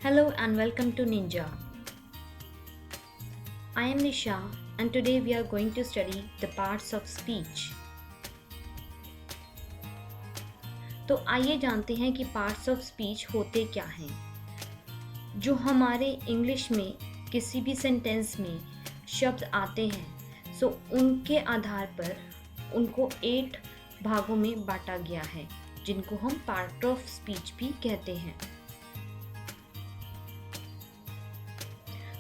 Hello and welcome to Ninja. I am Nisha and today we are going to study the parts of speech. तो आइए जानते हैं कि parts of speech होते क्या हैं। जो हमारे इंग्लिश में किसी भी सेंटेंस में शब्द आते हैं सो उनके आधार पर उनको 8 भागों में बांटा गया है जिनको हम पार्ट ऑफ स्पीच भी कहते हैं।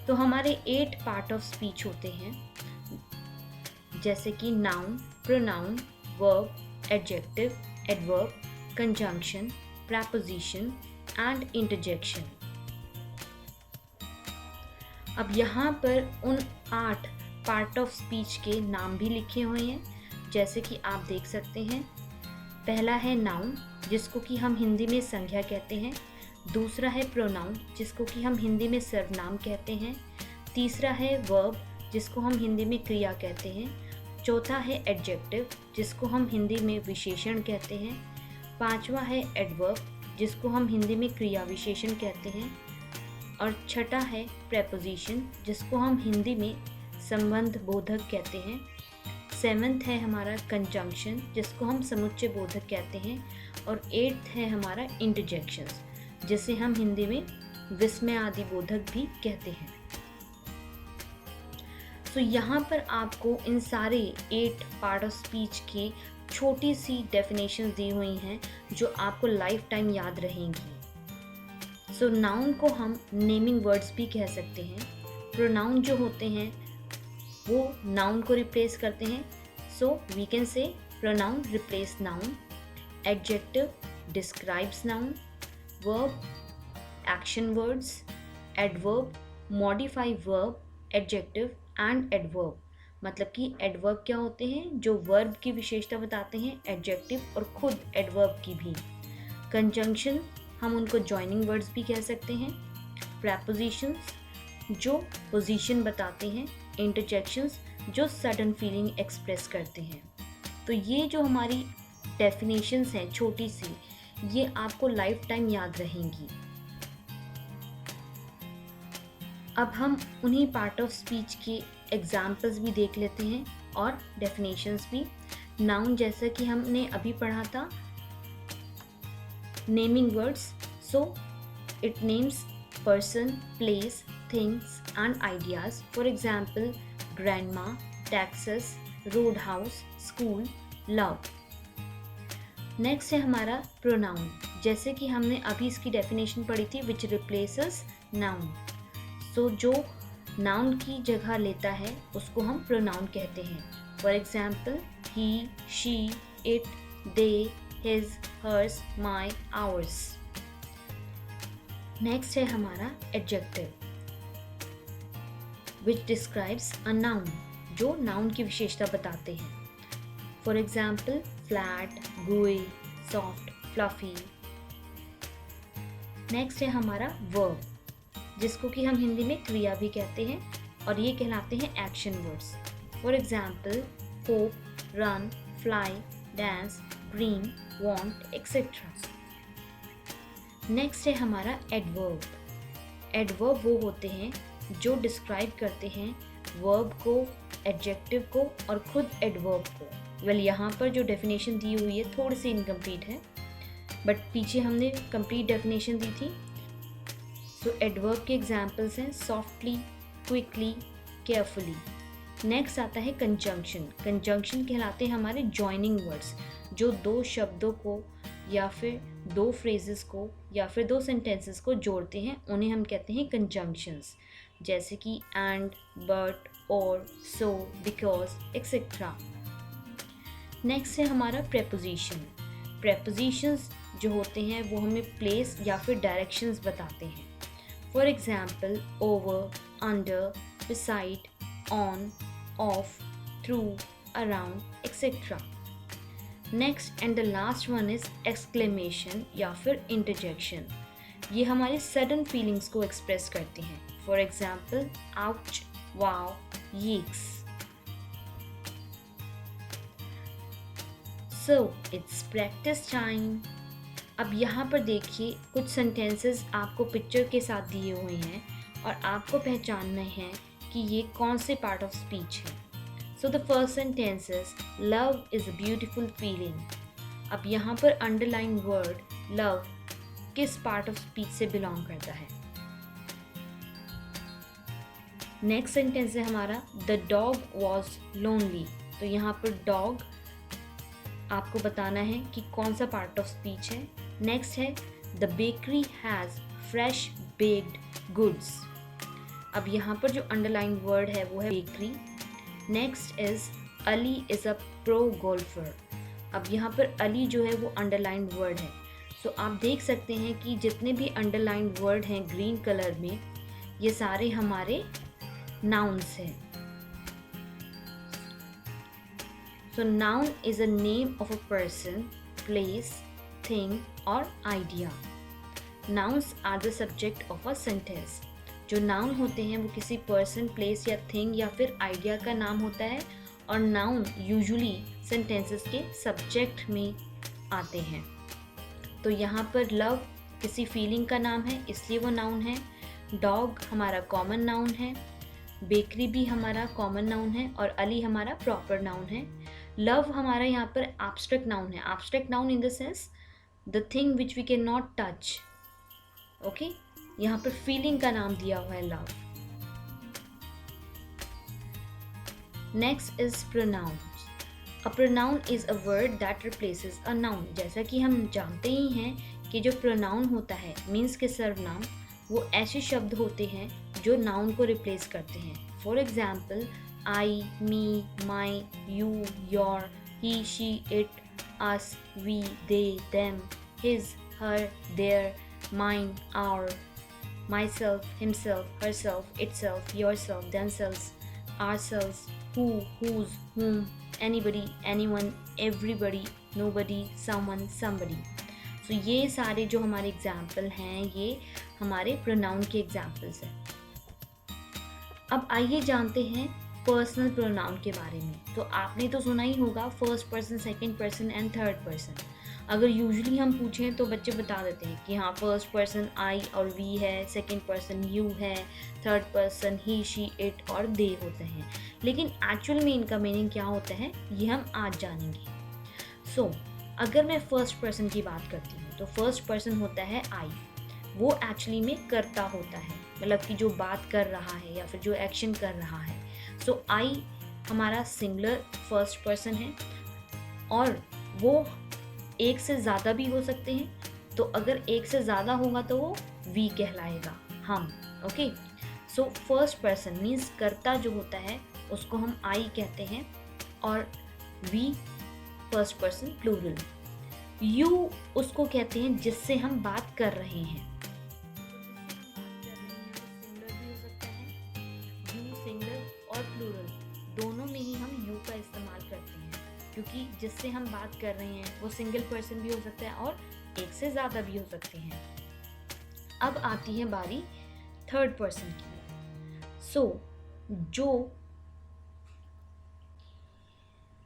तो हमारे 8 पार्ट ऑफ स्पीच होते हैं जैसे कि noun, pronoun, verb, adjective, adverb, conjunction, preposition and interjection. अब यहाँ पर उन 8 पार्ट ऑफ स्पीच के नाम भी लिखे हुए हैं जैसे कि आप देख सकते हैं। पहला है नाउन जिसको कि हम हिंदी में संज्ञा कहते हैं। दूसरा है प्रोनाउन जिसको कि हम हिंदी में सर्वनाम कहते हैं। तीसरा है वर्ब जिसको हम हिंदी में क्रिया कहते हैं। चौथा है एडजेक्टिव जिसको हम हिंदी में विशेषण कहते हैं। पांचवा है एडवर्ब जिसको हम हिंदी में क्रिया विशेषण कहते हैं। और छठा है प्रेपोजिशन जिसको हम हिंदी में संबंध बोधक कहते हैं। सेवन्थ है हमारा कंजंक्शन जिसको हम समुच्चय बोधक कहते हैं। और एट्थ है हमारा इंटरजेक्शंस जिसे हम हिंदी में विस्मय आदि बोधक भी कहते हैं। तो यहाँ पर आपको इन सारे 8 पार्ट ऑफ स्पीच के छोटी सी डेफिनेशन दी हुई हैं जो आपको लाइफ टाइम याद रहेंगी। सो नाउन को हम नेमिंग वर्ड्स भी कह सकते हैं। प्रोनाउन जो होते हैं वो नाउन को रिप्लेस करते हैं। So we can say pronoun replace noun. Adjective describes noun. Verb action words. Adverb modify verb, adjective and adverb. मतलब कि एडवर्ब क्या होते हैं जो वर्ब की विशेषता बताते हैं, एडजेक्टिव और खुद एडवर्ब की भी। कंजंक्शन हम उनको जॉइनिंग वर्ड्स भी कह सकते हैं। प्रेपोजिशंस जो पोजीशन बताते हैं। इंटरजेक्शंस जो सडन फीलिंग एक्सप्रेस करते हैं। तो ये जो हमारी डेफिनेशंस हैं छोटी सी, ये आपको लाइफ टाइम याद रहेंगी। अब हम उन्हीं पार्ट ऑफ स्पीच के एग्जाम्पल्स भी देख लेते हैं और डेफिनेशंस भी। नाउन जैसा कि हमने अभी पढ़ा था, naming words, so it names person, place, things and ideas. For example grandma, Texas, road house, school, love. Next है हमारा प्रोनाउन जैसे कि हमने अभी इसकी डेफिनेशन पढ़ी थी, विच रिप्लेसेस नाउन। सो जो नाउन की जगह लेता है उसको हम प्रोनाउन कहते हैं। For example he, she, it, they, his, hers, my, ours. Next है हमारा adjective which describes a noun जो नाउन की विशेषता बताते हैं। For example flat, gooey, soft, fluffy. Next है हमारा वर्ब जिसको कि हम हिंदी में क्रिया भी कहते हैं और ये कहलाते हैं action words. For example hope, run, fly, dance, green, want, etcetera. Next है हमारा एडवर्ब। एडवर्ब वो होते हैं जो डिस्क्राइब करते हैं वर्ब को, एडजेक्टिव को और खुद एडवर्ब को। वेल यहाँ पर जो डेफिनेशन दी हुई है थोड़ी सी इनकम्प्लीट है बट पीछे हमने कंप्लीट डेफिनेशन दी थी। सो एडवर्ब के एग्जाम्पल्स हैं सॉफ्टली, क्विकली, केयरफुली। नेक्स्ट आता है कंजंक्शन। कंजंक्शन कहलाते हैं हमारे जॉइनिंग वर्ड्स जो 2 शब्दों को या फिर 2 फ्रेजेस को या फिर 2 सेंटेंसेस को जोड़ते हैं, उन्हें हम कहते हैं कंजंक्शंस जैसे कि एंड, बट, और, सो, बिकॉज, एक्सेट्रा। नेक्स्ट है हमारा प्रेपोजिशन। प्रेपोजिशंस जो होते हैं वो हमें प्लेस या फिर डायरेक्शंस बताते हैं। For example over, under, beside, on, of, through, around, etcetera. Next and the last one is exclamation या फिर इंटरजेक्शन। ये हमारे सडन फीलिंग्स को एक्सप्रेस करते हैं। For example ouch, wow, yikes. So it's practice time. अब यहाँ पर देखिए कुछ सेंटेंसेस आपको पिक्चर के साथ दिए हुए हैं और आपको पहचानना है कि ये कौन से पार्ट ऑफ स्पीच है। So the first sentence is love is a beautiful feeling. अब यहाँ पर अंडरलाइन वर्ड लव किस पार्ट ऑफ स्पीच से बिलोंग करता है। नेक्स्ट सेंटेंस है हमारा द डॉग वॉज लोनली। तो यहाँ पर डॉग आपको बताना है कि कौन सा पार्ट ऑफ स्पीच है। नेक्स्ट है the bakery has fresh baked goods. अब यहाँ पर जो अंडरलाइन वर्ड है वो है bakery. Next is Ali is a pro golfer. अब यहाँ पर अली जो है वो अंडरलाइन वर्ड है। सो आप देख सकते हैं कि जितने भी अंडरलाइन वर्ड हैं ग्रीन कलर में, ये सारे हमारे नाउन्स हैं। So noun is a name of a person, place, thing or idea. Nouns are the subject of a sentence. जो नाउन होते हैं वो किसी पर्सन, प्लेस या थिंग या फिर आइडिया का नाम होता है और नाउन यूजुअली सेंटेंसेस के सब्जेक्ट में आते हैं। तो यहाँ पर लव किसी फीलिंग का नाम है इसलिए वो नाउन है। डॉग हमारा कॉमन नाउन है, बेकरी भी हमारा कॉमन नाउन है और अली हमारा प्रॉपर नाउन है। लव हमारा यहाँ पर एब्स्ट्रैक्ट नाउन है। Abstract noun in the sense the thing which we can not touch. Okay, यहाँ पर फीलिंग का नाम दिया हुआ है love. Next is pronouns. A pronoun is a word that replaces a noun. जैसा कि हम जानते ही हैं कि जो प्रोनाउन होता है मीन्स के सर्वनाम, वो ऐसे शब्द होते हैं जो नाउन को रिप्लेस करते हैं। For example I, me, my, you, your, he, she, it, us, we, they, them, his, her, their, mine, our, myself, himself, herself, itself, yourself, themselves, ourselves, who, whose, whom, anybody, anyone, everybody, nobody, someone, somebody. So ये सारे जो हमारे example हैं ये हमारे pronoun के examples हैं। अब आइए जानते हैं पर्सनल प्रोनाउन के बारे में। तो आपने तो सुना ही होगा first person, second person and third person. अगर यूजुअली हम पूछें तो बच्चे बता देते हैं कि हाँ फर्स्ट पर्सन आई और वी है, सेकंड पर्सन यू है, third person he, she, it और दे होते हैं। लेकिन एक्चुअल में इनका मीनिंग क्या होता है ये हम आज जानेंगे। सो अगर मैं फर्स्ट पर्सन की बात करती हूँ तो फर्स्ट पर्सन होता है आई। वो एक्चुअली में कर्ता होता है, मतलब कि जो बात कर रहा है या फिर जो एक्शन कर रहा है। सो आई हमारा सिंगुलर फर्स्ट पर्सन है और वो एक से ज़्यादा भी हो सकते हैं। तो अगर एक से ज़्यादा होगा तो वो वी कहलाएगा, हम। Okay, so first person means कर्ता जो होता है उसको हम आई कहते हैं और we first person plural. You उसको कहते हैं जिससे हम बात कर रहे हैं। सिंगुलर भी हो सकता है, यू सिंगुलर और प्लूरल दोनों में ही हम यू का इस्तेमाल करते हैं क्योंकि जिससे हम बात कर रहे हैं वो सिंगल पर्सन भी हो सकता है और एक से ज़्यादा भी हो सकते हैं। अब आती है बारी थर्ड पर्सन की। सो जो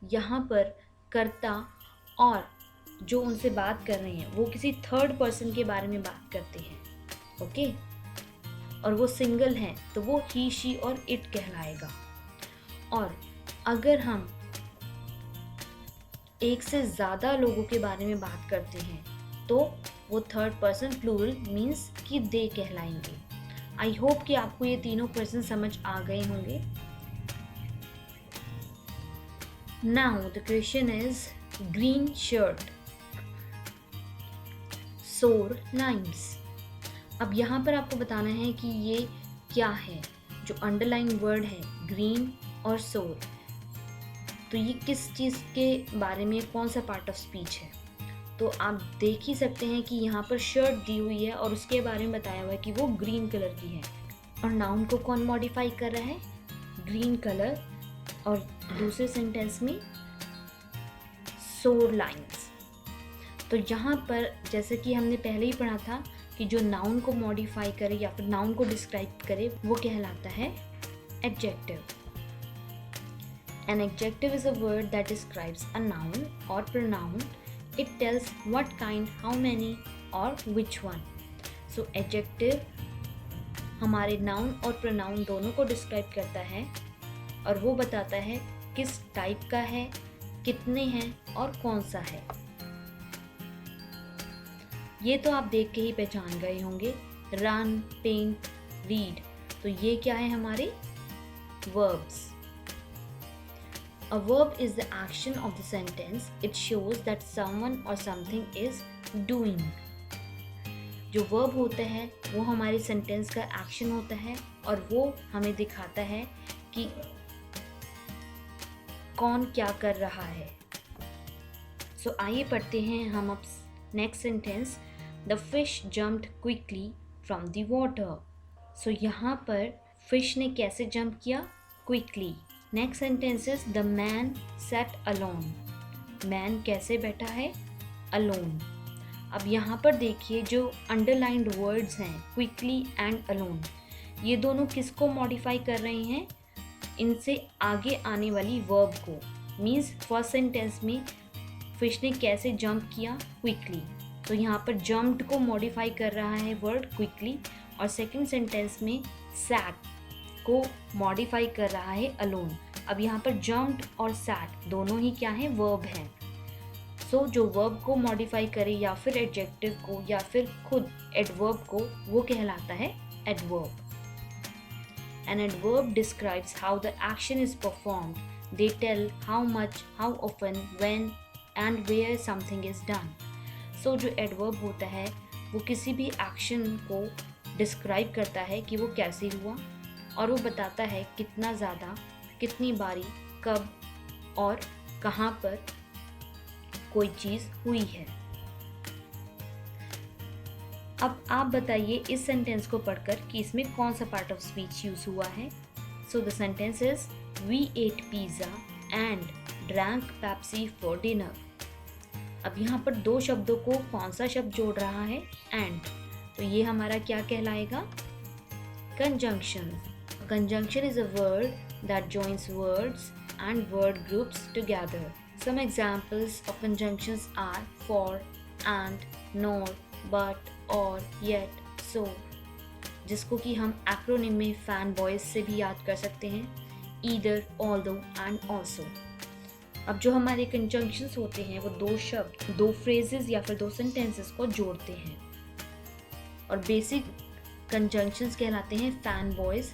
यहाँ पर कर्ता और जो उनसे बात कर रहे हैं वो किसी थर्ड पर्सन के बारे में बात करते हैं। ओके, और वो सिंगल हैं तो वो ही, शी और इट कहलाएगा। और अगर हम एक से ज़्यादा लोगों के बारे में बात करते हैं तो वो थर्ड पर्सन प्लूरल मीन्स कि दे कहलाएंगे। आई होप कि आपको ये तीनों पर्सन समझ आ गए होंगे। Now the question is green shirt, सोर लाइन्स। अब यहाँ पर आपको बताना है कि ये क्या है। जो अंडरलाइन वर्ड है ग्रीन और सोर, तो ये किस चीज़ के बारे में, कौन सा पार्ट ऑफ स्पीच है। तो आप देख ही सकते हैं कि यहाँ पर शर्ट दी हुई है और उसके बारे में बताया हुआ है कि वो ग्रीन कलर की है। और नाउन को कौन मॉडिफाई कर रहा है, ग्रीन कलर, और दूसरे सेंटेंस में सोर लाइन्स। तो यहाँ पर जैसे कि हमने पहले ही पढ़ा था कि जो नाउन को मॉडिफाई करे या फिर नाउन को डिस्क्राइब करे वो कहलाता है adjective. An adjective is a word that describes a noun or pronoun It tells what kind, how many और which one. So adjective हमारे नाउन और प्रोनाउन दोनों को डिस्क्राइब करता है और वो बताता है किस टाइप का है, कितने हैं और कौन सा है। ये तो आप देख के ही पहचान गए होंगे, रन, पेंट, रीड। तो ये क्या है हमारे verbs. A verb is the action of the sentence. It shows that someone or something is doing. जो verb होता है वो हमारी सेंटेंस का एक्शन होता है और वो हमें दिखाता है कि कौन क्या कर रहा है। सो आइए पढ़ते हैं हम अब next sentence. The fish jumped quickly from the water. So यहाँ पर फिश ने कैसे जंप किया? Quickly. Next sentence is the man sat alone. Man कैसे बैठा है? अलोन। अब यहाँ पर देखिए जो अंडरलाइंड वर्ड्स हैं क्विकली एंड अलोन, ये दोनों किसको मॉडिफाई कर रहे हैं? इनसे आगे आने वाली वर्ब को। मीन्स फर्स्ट सेंटेंस में फिश ने कैसे जंप किया? क्विकली। तो यहाँ पर जंप्ड को मॉडिफाई कर रहा है वर्ड क्विकली, और सेकंड सेंटेंस में सैट को मॉडिफाई कर रहा है अलोन। अब यहाँ पर जंप्ड और सैट दोनों ही क्या हैं? वर्ब हैं। सो जो वर्ब को मॉडिफाई करे या फिर एडजेक्टिव को या फिर खुद एडवर्ब को, वो कहलाता है adverb. An adverb describes how the action is performed. They tell how much, how often, when and where something is done. So जो adverb होता है वो किसी भी एक्शन को डिस्क्राइब करता है कि वो कैसे हुआ, और वो बताता है कितना ज़्यादा, कितनी बारी, कब और कहाँ पर कोई चीज़ हुई है। अब आप बताइए इस सेंटेंस को पढ़कर कि इसमें कौन सा पार्ट ऑफ स्पीच यूज हुआ है। So the sentence is we ate pizza and drank Pepsi for dinner. अब यहाँ पर दो शब्दों को कौन सा शब्द जोड़ रहा है? एंड। तो ये हमारा क्या कहलाएगा? Conjunction. Conjunction is a word that joins words and word groups together. Some examples of conjunctions are for, and, nor, but, or, yet, so, जिसको कि हम एक्रोनिम में फैन बॉयज से भी याद कर सकते हैं, ईदर, ऑल्दो एंड ऑल्सो। अब जो हमारे कंजंक्शंस होते हैं वो दो शब्द, दो फ्रेजेस या फिर दो सेंटेंसेस को जोड़ते हैं, और बेसिक कंजंक्शंस कहलाते हैं फैन बॉयज।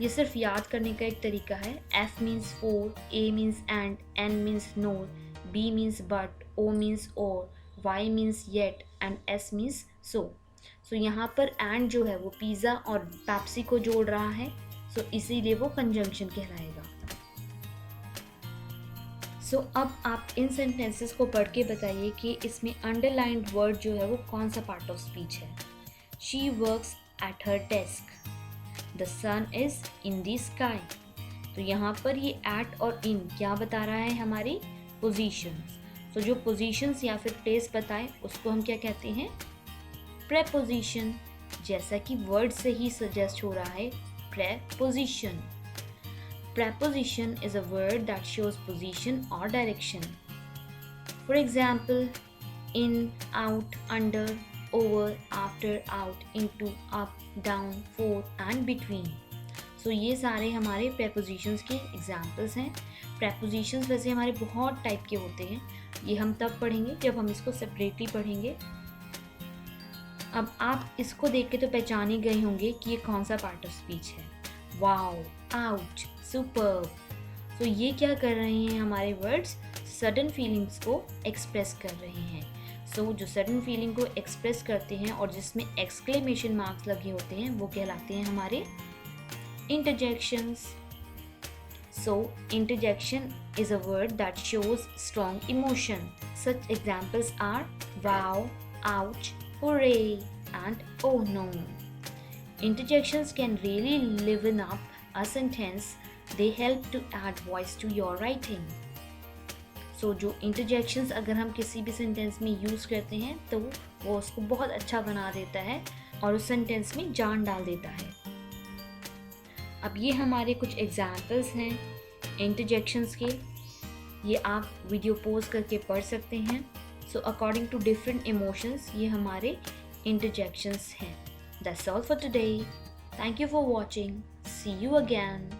ये सिर्फ याद करने का एक तरीका है। F means for, A means and, N means nor, B means but, O means or, Y means yet and S means so. So यहाँ पर एंड जो है वो पिज़्ज़ा और पेप्सी को जोड़ रहा है, सो इसीलिए वो कंजंक्शन कहलाएगा। सो अब आप इन सेंटेंसेस को पढ़ के बताइए कि इसमें अंडरलाइंड वर्ड जो है वो कौन सा पार्ट ऑफ स्पीच है। She works at her desk. The sun is in the sky. तो यहाँ पर ये एट और इन क्या बता रहा है? हमारी पोजीशंस। तो जो पोजीशंस या फिर प्लेस बताए उसको हम क्या कहते हैं? प्रेपोजिशन। जैसा कि वर्ड से ही सजेस्ट हो रहा है, preposition. Preposition is a word that shows position or direction. For example, in, out, under, over, after, out, into, up, down, for and between. So ये सारे हमारे prepositions के examples हैं। Prepositions वैसे हमारे बहुत टाइप के होते हैं, ये हम तब पढ़ेंगे जब हम इसको सेपरेटली पढ़ेंगे। अब आप इसको देख के तो पहचान ही गए होंगे कि ये कौन सा पार्ट ऑफ स्पीच है। Wow, ouch, superb. तो ये क्या कर रहे हैं? हमारे वर्ड्स सडन फीलिंग्स को एक्सप्रेस कर रहे हैं। सो जो सडन फीलिंग को एक्सप्रेस करते हैं और जिसमें एक्सक्लेमेशन मार्क्स लगे होते हैं वो कहलाते हैं हमारे interjections. So interjection is a word that shows strong emotion. Such examples are wow, ouch, hooray, and oh no. Interjections can really liven up a sentence. They help to add voice to your writing. So जो interjections अगर हम किसी भी sentence में use करते हैं तो वो उसको बहुत अच्छा बना देता है और उस सेंटेंस में जान डाल देता है। अब ये हमारे कुछ एग्जाम्पल्स हैं इंटरजेक्शंस के, ये आप वीडियो पॉज करके पढ़ सकते हैं। So according to different emotions ये हमारे interjections हैं. That's all for today. Thank you for watching. See you again.